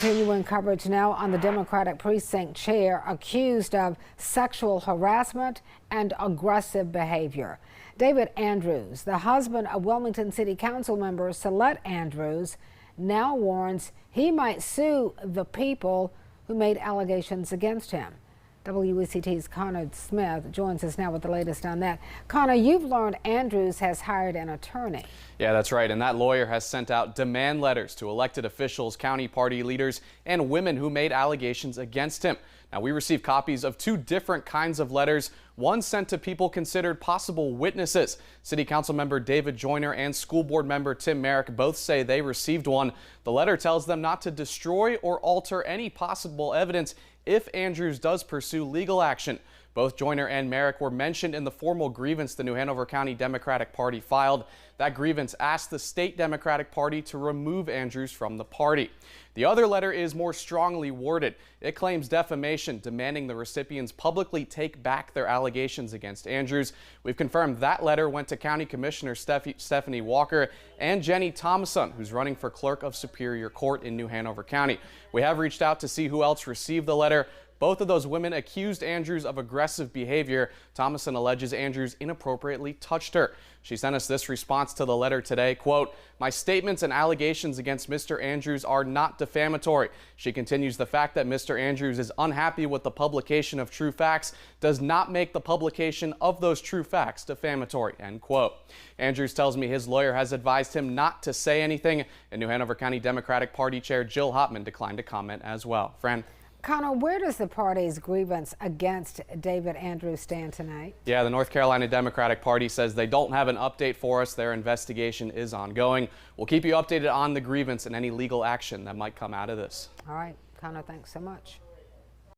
Continuing coverage now on the Democratic precinct chair accused of sexual harassment and aggressive behavior. David Andrews, the husband of Wilmington City Council member Celette Andrews, now warns he might sue the people who made allegations against him. WECT's Connor Smith joins us now with the latest on that. Connor, you've learned Andrews has hired an attorney. Yeah, that's right. And that lawyer has sent out demand letters to elected officials, county party leaders, and women who made allegations against him. Now, we received copies of two different kinds of letters, one sent to people considered possible witnesses. City Council member David Joyner and school board member Tim Merrick both say they received one. The letter tells them not to destroy or alter any possible evidence if Andrews does pursue legal action. Both Joyner and Merrick were mentioned in the formal grievance the New Hanover County Democratic Party filed. That grievance asked the state Democratic Party to remove Andrews from the party. The other letter is more strongly worded. It claims defamation, demanding the recipients publicly take back their allegations against Andrews. We've confirmed that letter went to County Commissioner Stephanie Walker and Jenny Thomason, who's running for Clerk of Superior Court in New Hanover County. We have reached out to see who else received the letter. Both of those women accused Andrews of aggressive behavior. Thomason alleges Andrews inappropriately touched her. She sent us this response to the letter today, quote, "My statements and allegations against Mr. Andrews are not defamatory." She continues, "The fact that Mr. Andrews is unhappy with the publication of true facts does not make the publication of those true facts defamatory," end quote. Andrews tells me his lawyer has advised him not to say anything, and New Hanover County Democratic Party Chair Jill Hopman declined to comment as well. Fran? Connor, where does the party's grievance against David Andrews stand tonight? Yeah, the North Carolina Democratic Party says they don't have an update for us. Their investigation is ongoing. We'll keep you updated on the grievance and any legal action that might come out of this. All right, Connor, thanks so much.